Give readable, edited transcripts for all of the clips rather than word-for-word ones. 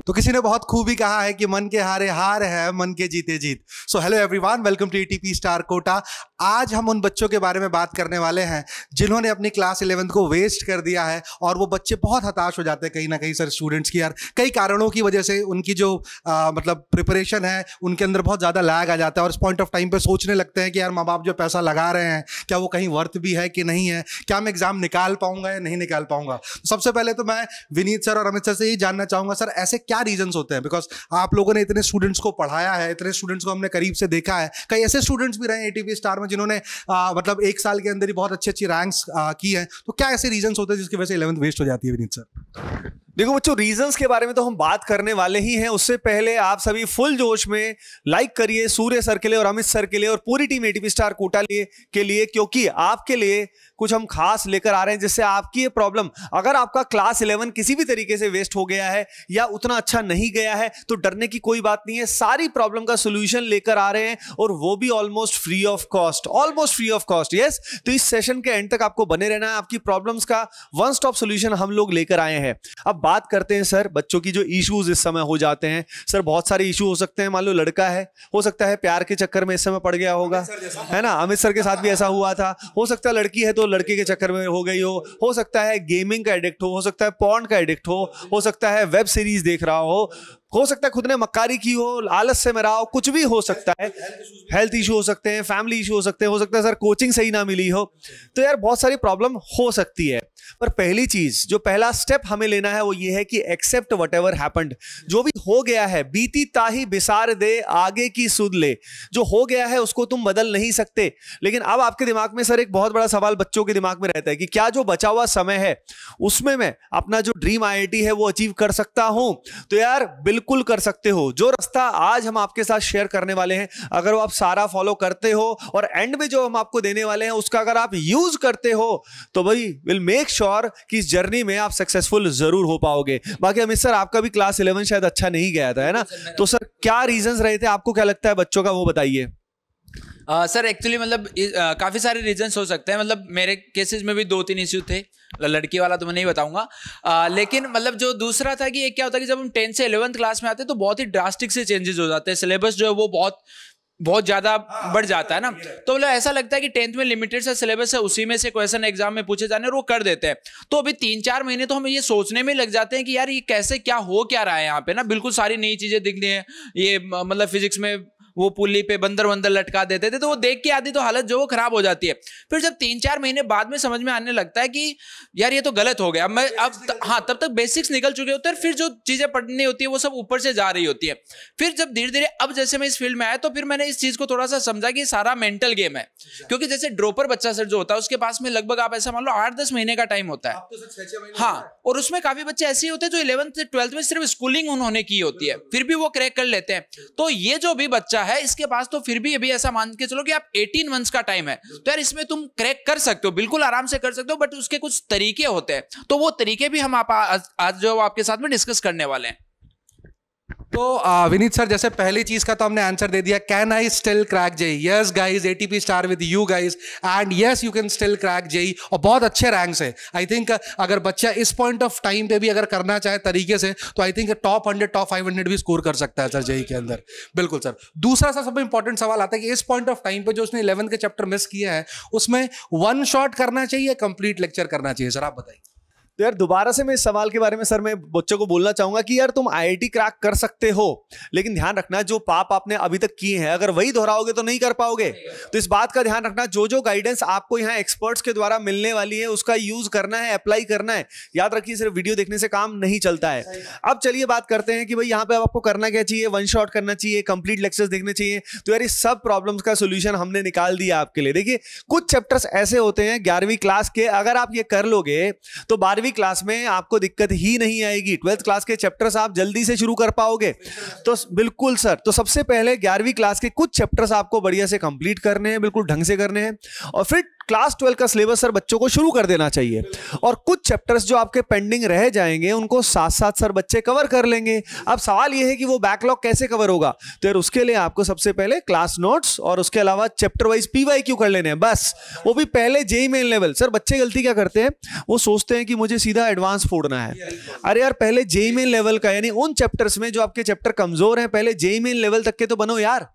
तो किसी ने बहुत खूबी कहा है कि मन के हारे हार है, मन के जीते जीत। So hello everyone, welcome to ATP star Kota. आज हम उन बच्चों के बारे में बात करने वाले हैं जिन्होंने अपनी क्लास 11th को वेस्ट कर दिया है, और वो बच्चे बहुत हताश हो जाते हैं कहीं ना कहीं सर स्टूडेंट्स की, यार कई कारणों की वजह से उनकी जो मतलब प्रिपरेशन है उनके अंदर बहुत ज़्यादा लैग आ जाता है, और इस पॉइंट ऑफ टाइम पे सोचने लगते हैं कि यार माँ बाप जो पैसा लगा रहे हैं क्या वो कहीं वर्थ भी है कि नहीं है, क्या मैं एग्जाम निकाल पाऊंगा या नहीं निकाल पाऊंगा। सबसे पहले तो मैं विनीत सर और अमित सर से ही जानना चाहूंगा, सर ऐसे क्या रीजंस होते हैं, बिकॉज आप लोगों ने इतने स्टूडेंट्स को पढ़ाया है, इतने स्टूडेंट्स को हमने करीब से देखा है, कई ऐसे स्टूडेंट्स भी रहे एटीपी स्टार में जिन्होंने मतलब एक साल के अंदर ही बहुत अच्छी अच्छी रैंक्स की है, तो क्या ऐसे रीजंस होते हैं जिसकी वजह से 11th वेस्ट हो जाती है विनीत सर? देखो बच्चों, रीजंस के बारे में तो हम बात करने वाले ही हैं। उससे पहले आप सभी फुल जोश में लाइक करिए सूर्य सर के लिए और अमित सर के लिए और पूरी टीम एटीपी स्टार कोटा के लिए, क्योंकि आपके लिए कुछ हम खास लेकर आ रहे हैं जिससे आपकी ये प्रॉब्लम, अगर आपका क्लास 11 किसी भी तरीके से वेस्ट हो गया है या उतना अच्छा नहीं गया है तो डरने की कोई बात नहीं है। सारी प्रॉब्लम का सोल्यूशन लेकर आ रहे हैं, और वो भी almost free of cost. Yes, तो इस सेशन के एंड तक आपको बने रहना है। आपकी प्रॉब्लम्स का वन स्टॉप सोल्यूशन हम लोग लेकर आए हैं। अब बात करते हैं सर बच्चों की जो इश्यूज इस समय हो जाते हैं। सर बहुत सारे इशू हो सकते हैं। मान लो लड़का है, हो सकता है प्यार के चक्कर में इस समय पड़ गया होगा, है ना। अमित सर के साथ भी ऐसा हुआ था। हो सकता है लड़की है तो लड़के के चक्कर में हो गई हो सकता है गेमिंग का एडिक्ट हो सकता है पॉर्न का एडिक्ट हो सकता है वेब सीरीज देख रहा हो सकता है खुद ने मक्कारी की हो, आलस से मरा हो, कुछ भी हो सकता है। हेल्थ इशू हो सकते हैं, फैमिली इशू हो सकते हैं, हो सकता है सर कोचिंग सही ना मिली हो, तो यार बहुत सारी प्रॉब्लम हो सकती है। पर पहली चीज, जो पहला स्टेप हमें लेना है वो ये है कि एक्सेप्ट व्हाटएवर हैपेंड। जो भी हो गया है, बीती ताही बिसार दे, आगे की सुध ले। जो हो गया है उसको तुम बदल नहीं सकते, लेकिन अब आपके दिमाग में सर एक बहुत बड़ा सवाल बच्चों के दिमाग में रहता है कि क्या जो बचा हुआ समय है उसमें मैं अपना जो ड्रीम आईआईटी है वो अचीव कर सकता हूं? तो यार बिल्कुल कर सकते हो। जो रास्ता आज हम आपके साथ शेयर करने वाले हैं, अगर वो आप सारा फॉलो करते हो और एंड में जो हम आपको देने वाले हैं उसका अगर आप यूज करते हो तो भाई विल मेक श्योर कि इस जर्नी में आप सक्सेसफुल जरूर हो पाओगे। बाकी अमित सर, आपका भी क्लास 11 शायद अच्छा नहीं गया था, है ना? तो सर क्या रीजंस रहे थे, आपको क्या लगता है बच्चों का, वो बताइए। सर एक्चुअली मतलब काफ़ी सारे रीजंस हो सकते हैं। मतलब मेरे केसेस में भी 2-3 इश्यू थे। लड़की वाला तो मैं नहीं बताऊंगा, लेकिन मतलब जो दूसरा था कि एक क्या होता है कि जब हम 10th से 11th क्लास में आते हैं तो बहुत ही ड्रास्टिक से चेंजेस हो जाते हैं। सिलेबस जो है वो बहुत ज़्यादा बढ़ जाता है ना। तो मतलब ऐसा लगता है कि 10th में लिमिटेड सा सिलेबस है, उसी में से क्वेश्चन एग्जाम में पूछे जाने और वो कर देते हैं। तो अभी 3-4 महीने तो हमें ये सोचने में लग जाते हैं कि यार ये कैसे क्या हो क्या रहा है यहाँ पे ना। बिल्कुल सारी नई चीज़ें दिखनी है। ये मतलब फिजिक्स में वो पुल्ली पे बंदर लटका देते थे, तो वो देख के आती तो हालत जो वो खराब हो जाती है। फिर जब 3-4 महीने बाद में समझ में आने लगता है कि यार ये तो गलत हो गया। हाँ, तब तक बेसिक्स निकल चुके होते हैं, फिर जो चीजें पढ़नी होती है वो सब ऊपर से जा रही होती है। फिर जब धीरे धीरे अब जैसे मैं इस फील्ड में आया तो फिर मैंने इस चीज को थोड़ा सा समझा कि सारा मेंटल गेम है। क्योंकि जैसे ड्रॉपर बच्चा सर जो होता है उसके पास में लगभग आप ऐसा मान लो 8-10 महीने का टाइम होता है। हाँ, और उसमें काफी बच्चे ऐसे होते हैं जो 11th से 12th में सिर्फ स्कूलिंग उन्होंने की होती है, फिर भी वो क्रैक कर लेते हैं। तो ये जो भी बच्चा है इसके पास तो फिर भी अभी ऐसा मान के चलो कि आप 18 मंथ्स का टाइम है, तो यार इसमें तुम क्रैक कर सकते हो, बिल्कुल आराम से कर सकते हो। बट उसके कुछ तरीके होते हैं, तो वो तरीके भी हम आज जो आपके साथ में डिस्कस करने वाले हैं। तो विनीत सर, जैसे पहली चीज का तो हमने आंसर दे दिया, can I still crack JEE? Yes guys, ATP star with you guys, and yes you can still crack JEE, और बहुत अच्छे रैंक्स है। आई थिंक अगर बच्चा इस पॉइंट ऑफ टाइम पे भी अगर करना चाहे तरीके से तो आई थिंक टॉप 100 टॉप 500 भी स्कोर कर सकता है सर जेई के अंदर। बिल्कुल सर। दूसरा सर सबसे इंपॉर्टेंट सवाल आता है कि इस पॉइंट ऑफ टाइम पे जो उसने 11th के चैप्टर मिस किया है उसमें वन शॉट करना चाहिए, कंप्लीट लेक्चर करना चाहिए? सर आप बताइए। तो यार दोबारा से मैं इस सवाल के बारे में सर मैं बच्चों को बोलना चाहूंगा कि यार तुम आईआईटी क्रैक कर सकते हो, लेकिन ध्यान रखना जो पाप आपने अभी तक किए हैं अगर वही दोहराओगे तो नहीं कर पाओगे। तो इस बात का ध्यान रखना, जो गाइडेंस आपको यहाँ एक्सपर्ट्स के द्वारा मिलने वाली है उसका यूज करना है, अप्लाई करना है। याद रखिए सिर्फ वीडियो देखने से काम नहीं चलता है। अब चलिए बात करते हैं कि भाई यहाँ पे आपको करना क्या चाहिए, वन शॉट करना चाहिए, कंप्लीट लेक्चर्स देखने चाहिए। तो यार इस सब प्रॉब्लम्स का सोल्यूशन हमने निकाल दिया आपके लिए। देखिए कुछ चैप्टर्स ऐसे होते हैं 11वीं क्लास के, अगर आप ये कर लोगे तो 12वीं क्लास में आपको दिक्कत ही नहीं आएगी। 12th क्लास के चैप्टर्स आप जल्दी से शुरू कर पाओगे। तो बिल्कुल सर, तो सबसे पहले 11वीं क्लास के कुछ चैप्टर्स आपको बढ़िया से कंप्लीट करने हैं, बिल्कुल ढंग से करने हैं, और फिर क्लास 12 का सिलेबस सर बच्चों को शुरू कर देना चाहिए, और कुछ चैप्टर्स जो आपके पेंडिंग रह जाएंगे उनको साथ साथ सर बच्चे कवर कर लेंगे। अब सवाल यह है कि वो बैकलॉग कैसे कवर होगा, तो यार उसके लिए आपको सबसे पहले क्लास नोट्स और उसके अलावा चैप्टर वाइज PYQ कर लेने हैं बस, वो भी पहले जेईई मेन लेवल। सर बच्चे गलती क्या करते हैं, वो सोचते हैं कि मुझे सीधा एडवांस फोड़ना है। अरे यार पहले जेईई मेन लेवल का, यानी उन चैप्टर्स में जो आपके चैप्टर कमजोर हैं, पहले जेईई मेन लेवल तक के तो बनो यार।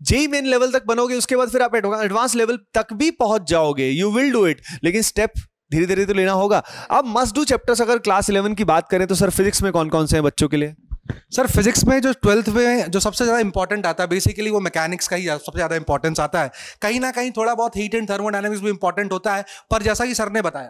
जेईई मेन लेवल तक बनोगे, उसके बाद फिर आप एडवांस लेवल तक भी पहुंच जाओगे, यू विल डू इट, लेकिन स्टेप धीरे धीरे तो लेना होगा। अब मस्ट डू चैप्टर्स अगर क्लास 11 की बात करें तो सर फिजिक्स में कौन कौन से हैं बच्चों के लिए? सर फिजिक्स में जो 12th में जो सबसे ज्यादा इंपॉर्टेंट आता है बेसिकली वो मैकेनिक्स का ही सबसे ज्यादा इंपॉर्टेंस आता है। कहीं ना कहीं थोड़ा बहुत हीट एंड थर्मोडायनेमिक्स भी इंपॉर्टेंट होता है, पर जैसा कि सर ने बताया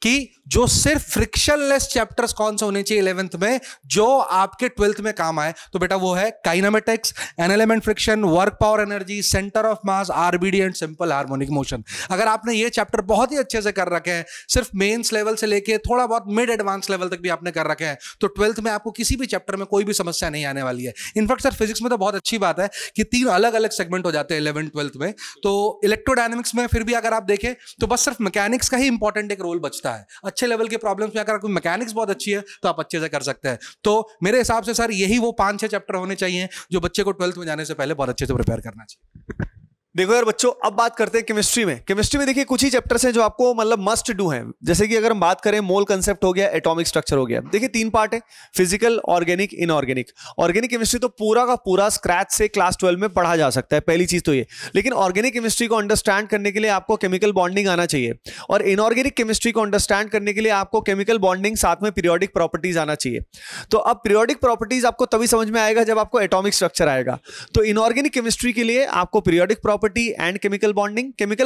कि जो सिर्फ फ्रिक्शनलेस चैप्टर्स कौन से होने चाहिए 11th में जो आपके 12th में काम आए, तो बेटा वो है kinematics, NLM friction, work power energy, centre of mass, RBD and simple harmonic motion. अगर आपने ये चैप्टर बहुत ही अच्छे से कर रखे हैं, सिर्फ मेंस लेवल से लेके थोड़ा बहुत मिड एडवांस लेवल तक भी आपने कर रखे हैं, तो 12th में आपको किसी भी चैप्टर में कोई भी समस्या नहीं आने वाली है। इनफैक्ट सर फिजिक्स में तो बहुत अच्छी बात है कि 3 अलग अलग सेगमेंट हो जाते हैं 11th 12th में। तो इलेक्ट्रोडायनेमिक्स में फिर भी अगर आप देखें तो बस सिर्फ मैकेनिक्स का ही इंपॉर्टेंट एक रोल बचता है। अच्छे लेवल के प्रॉब्लम्स में अगर आपकी मैकेनिक्स बहुत अच्छी है तो आप अच्छे से कर सकते हैं। तो मेरे हिसाब से सर यही वो 5-6 चैप्टर होने चाहिए जो बच्चे को 12th में जाने से पहले बहुत अच्छे से प्रिपेयर करना चाहिए। देखो यार बच्चों, अब बात करते हैं केमिस्ट्री में। केमिस्ट्री में देखिए कुछ ही चैप्टर्स हैं जो आपको मतलब मस्ट डू हैं। जैसे कि अगर हम बात करें मोल कंसेप्ट हो गया, एटॉमिक स्ट्रक्चर हो गया। देखिए 3 पार्ट है, physical, organic, inorganic. Organic chemistry तो पूरा का पूरा स्क्रैच से क्लास 12 में पढ़ा जा सकता है, पहली चीज तो ये। लेकिन ऑर्गेनिक केमिस्ट्री को अंडरस्टैंड करने के लिए आपको केमिकल बॉन्डिंग आना चाहिए, और इनऑर्गेनिक केमिस्ट्री को अंडरस्टैंड करने के लिए आपको केमिकल बॉन्डिंग साथ में पीरियोडिक प्रॉपर्टीज आना चाहिए। तो अब पीरियोडिक प्रॉपर्टीज आपको तभी समझ में आएगा जब आपको एटॉमिक स्ट्रक्चर आएगा। तो इनऑर्गेनिक केमिस्ट्री के लिए आपको periodic property and chemical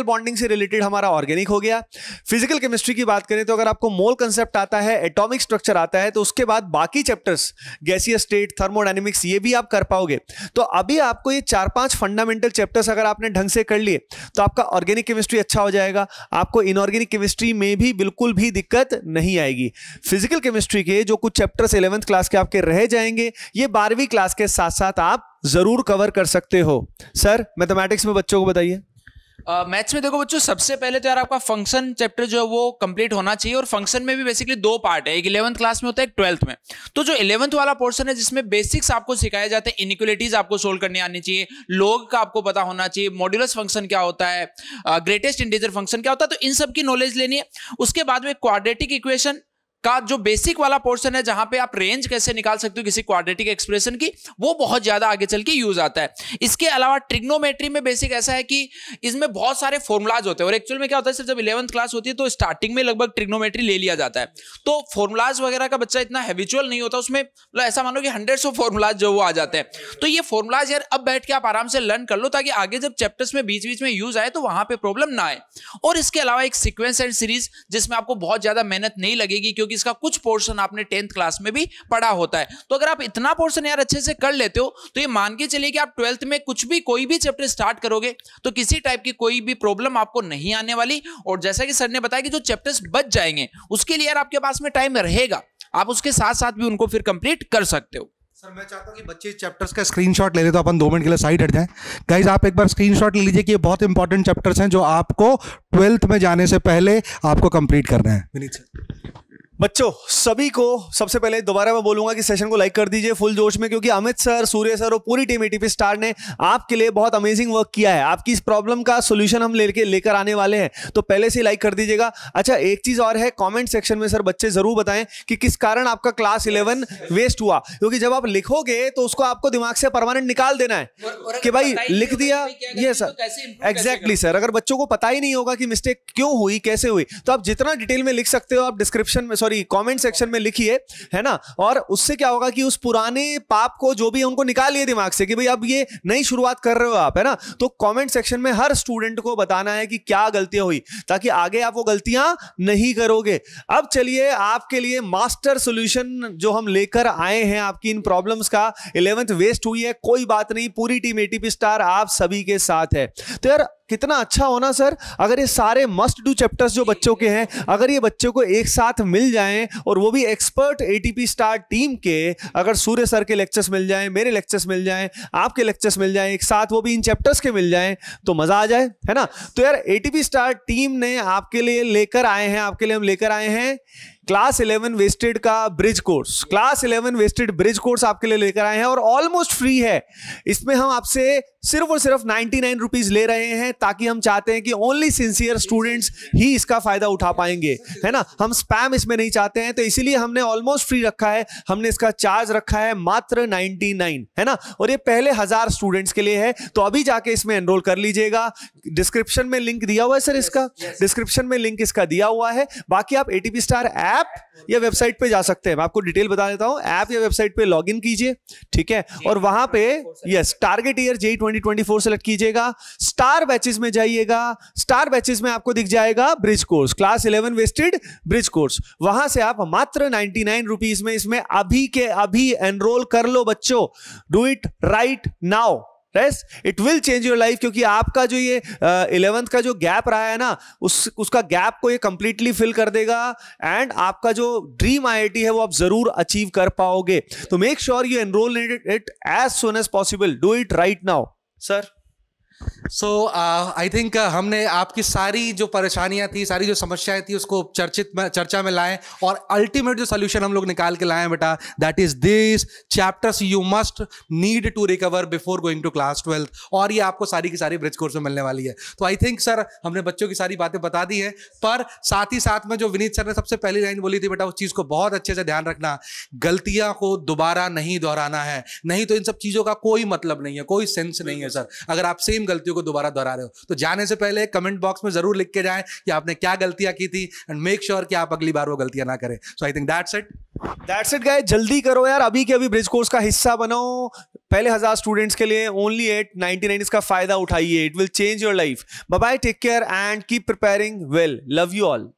bonding से रिलेटेड हमारा ऑर्गेनिक हो गया। फिजिकल केमिस्ट्री की बात करें तो अगर आपको मोल कंसेप्ट आता है, एटॉमिक स्ट्रक्चर आता है, तो उसके बाद बाकी चैप्टर्स गैसियस स्टेट, थर्मोडायनेमिक्स, ये भी आप कर पाओगे। तो अभी आपको ये 4-5 फंडामेंटल चैप्टर्स अगर आपने ढंग से कर लिए तो आपका ऑर्गेनिक केमिस्ट्री अच्छा हो जाएगा, आपको इनऑर्गेनिक केमिस्ट्री में भी बिल्कुल भी दिक्कत नहीं आएगी। फिजिकल केमिस्ट्री के जो कुछ चैप्टर्स 11th क्लास के आपके रह जाएंगे, ये 12वीं क्लास के साथ साथ आप जरूर कवर कर सकते हो। सर मैथमेटिक्स में बच्चों को बताइए। मैथ्स में देखो बच्चों, सबसे पहले तो यार आपका फंक्शन चैप्टर जो है वो कंप्लीट होना चाहिए, और फंक्शन में भी बेसिकली 2 पार्ट है, एक 11th क्लास में होता है, एक 12th में। तो जो 11th वाला पोर्शन है जिसमें बेसिक्स आपको सिखाए जाते हैं, इनइक्वालिटीज आपको सोल्व करनी आनी चाहिए, लॉग का आपको पता होना चाहिए, मॉड्यूलस फंक्शन क्या होता है, ग्रेटेस्ट इंटीजर फंक्शन क्या होता है, तो इन सब की नॉलेज लेनी है। उसके बाद में क्वाड्रेटिक इक्वेशन का जो बेसिक वाला पोर्शन है जहां पे आप रेंज कैसे निकाल सकते हो किसी क्वाड्रेटिक एक्सप्रेशन की, वो बहुत ज्यादा आगे चल के यूज आता है। इसके अलावा ट्रिग्नोमेट्री में बेसिक ऐसा है कि इसमें बहुत सारे फॉर्मुलाज होते हैं, और एक्चुअल में क्या होता है सर, जब 11th क्लास होती है तो स्टार्टिंग में लगभग ट्रिग्नोमेट्री ले लिया जाता है, तो फॉर्मुलाज वगैरह का बच्चा इतना हैबिचुअल नहीं होता उसमें, मतलब ऐसा मानो कि हंड्रेड्स ऑफ फॉर्मुलाज जो वो आ जाते हैं। तो ये फॉर्मुलाज यार अब बैठ के आप आराम से लर्न कर लो, ताकि आगे जब चैप्टर्स में बीच बीच में यूज आए तो वहां पे प्रॉब्लम ना आए। और इसके अलावा एक सीक्वेंस एंड सीरीज जिसमें आपको बहुत ज्यादा मेहनत नहीं लगेगी, क्योंकि इसका कुछ पोर्शन आपने 10th क्लास में भी पढ़ा होता है। तो अगर आप इतना पोर्शन यार अच्छे से कर लेते हो तो ये मान के चलिए कि आप 12th में कुछ भी कोई भी चैप्टर स्टार्ट करोगे तो किसी टाइप की कोई भी प्रॉब्लम आपको नहीं आने वाली। और जैसा कि सर ने बताया कि जो चैप्टर्स बच जाएंगे उसके लिए यार आपके पास में टाइम रहेगा, आप उसके साथ साथ भी उनको फिर कंप्लीट कर सकते हो। सर मैं चाहता हूं कि बच्चे चैप्टर्स का स्क्रीनशॉट ले ले, तो अपन 2 मिनट के लिए साइड हट जाएं। गाइस आप एक बार स्क्रीनशॉट ले लीजिए कि ये बहुत इंपॉर्टेंट चैप्टर्स हैं जो आपको 12th में जाने से पहले आपको कंप्लीट करना है। विनीत सर। बच्चों सभी को सबसे पहले दोबारा मैं बोलूंगा कि सेशन को लाइक कर दीजिए फुल जोश में, क्योंकि अमित सर, सूर्य सर और पूरी टीम एटीपी स्टार ने आपके लिए बहुत अमेजिंग वर्क किया है। आपकी इस प्रॉब्लम का सोल्यूशन हम लेकर आने वाले हैं, तो पहले से लाइक कर दीजिएगा। अच्छा एक चीज और है, कमेंट सेक्शन में सर बच्चे जरूर बताएं कि किस कारण आपका क्लास 11 वेस्ट हुआ, क्योंकि जब आप लिखोगे तो उसको आपको दिमाग से परमानेंट निकाल देना है कि भाई लिख दिया ये सर। एग्जैक्टली सर, अगर बच्चों को पता ही नहीं होगा कि मिस्टेक क्यों हुई, कैसे हुई, तो आप जितना डिटेल में लिख सकते हो आप डिस्क्रिप्शन में, कमेंट सेक्शन में लिखिए, है ना। और उससे क्या होगा कि उस पुराने पाप को जो भी है उनको निकालिए दिमाग से कि भाई अब ये नई शुरुआत कर रहे हो आप, है ना। तो कमेंट सेक्शन में हर स्टूडेंट को बताना है कि क्या गलतियां हुई, ताकि आगे आप वो गलतियां नहीं करोगे। अब चलिए आपके लिए मास्टर सॉल्यूशन जो हम लेकर आए हैं आपकी इन प्रॉब्लम्स का। 11th वेस्ट हुई है, कोई बात नहीं, पूरी टीम एटीपी स्टार आप सभी के साथ है। तो यार कितना अच्छा होना सर अगर ये सारे मस्ट डू चैप्टर्स जो बच्चों के हैं, अगर ये बच्चों को एक साथ मिल जाए जाएं, और वो भी एक्सपर्ट एटीपी स्टार टीम के। अगर सूर्य सर के लेक्चर्स मिल जाएं, मेरे लेक्चर्स मिल जाएं, आपके लेक्चर्स मिल जाएं एक साथ, वो भी इन चैप्टर्स के मिल जाएं, तो मजा आ जाए, है ना। तो यार एटीपी स्टार टीम ने आपके लिए लेकर आए हैं क्लास 11 वेस्टेड का bridge course. Class 11 vested bridge course आपके लिए लेकर आए हैं और ऑलमोस्ट फ्री है। इसमें हम आपसे सिर्फ और सिर्फ 99 रुपीज ले रहे हैं, ताकि हम चाहते हैं कि ओनली सिंसियर स्टूडेंट्स ही इसका फायदा उठा पाएंगे, है ना। हम स्पैम इसमें नहीं चाहते हैं, तो इसीलिए हमने ऑलमोस्ट फ्री रखा है। हमने इसका चार्ज रखा है मात्र 99, है ना, और ये पहले 1000 स्टूडेंट्स के लिए है। तो अभी जाके इसमें एनरोल कर लीजिएगा। डिस्क्रिप्शन में लिंक दिया हुआ है सर, इसका डिस्क्रिप्शन में लिंक इसका दिया हुआ है। बाकी आप एटीपी स्टार ऐप या वेबसाइट पे जा सकते हैं। मैं आपको डिटेल बता देता हूं। ऐप या वेबसाइट पे लॉगिन कीजिए, ठीक है, और वहां पे yes target year JEE 2024 select कीजिएगा। स्टार बैचेस में जाइएगा। स्टार बैचेस में आपको दिख जाएगा bridge course, class 11 vested bridge course. वहां से आप मात्र 99 रुपीज में इसमें अभी के अभी एनरोल कर लो बच्चों। Do it right now, it will change your life. क्योंकि आपका जो ये 11th का जो गैप रहा है ना, उसका गैप को ये कंप्लीटली फिल कर देगा, एंड आपका जो ड्रीम IIT है वो आप जरूर अचीव कर पाओगे। तो make sure you enroll it as soon as possible. Do it right now sir. So I think हमने आपकी सारी जो परेशानियां थी, सारी जो समस्याएं थी, उसको चर्चा में लाएं, और अल्टीमेट जो सोल्यूशन हम लोग निकाल के लाए हैं बेटा, that is this chapters you must need to recover before going to class 12, और ये आपको सारी की सारी ब्रिज कोर्स में मिलने वाली है। तो आई थिंक सर हमने बच्चों की सारी बातें बता दी है, पर साथ ही साथ में जो विनीत सर ने सबसे पहली लाइन बोली थी बेटा, उस चीज को बहुत अच्छे से ध्यान रखना। गलतियां को दोबारा नहीं दोहराना है, नहीं तो इन सब चीजों का कोई मतलब नहीं है, कोई सेंस नहीं है सर, अगर आप सेम गलतियों को दोबारा दोहरा रहे हो। तो जाने से पहले कमेंट बॉक्स में जरूर लिख के जाएं कि आपने क्या गलतियां की थी, एंड मेक श्योर कि आप अगली बार वो गलतियां ना करें। So I think that's it guys. जल्दी करो यार, अभी के अभी ब्रिज कोर्स का हिस्सा बनो। पहले 1000 स्टूडेंट्स के लिए ओनली 899 इसका फायदा उठाइए। It will change your life. Bye bye, take care and keep preparing well. Love you all.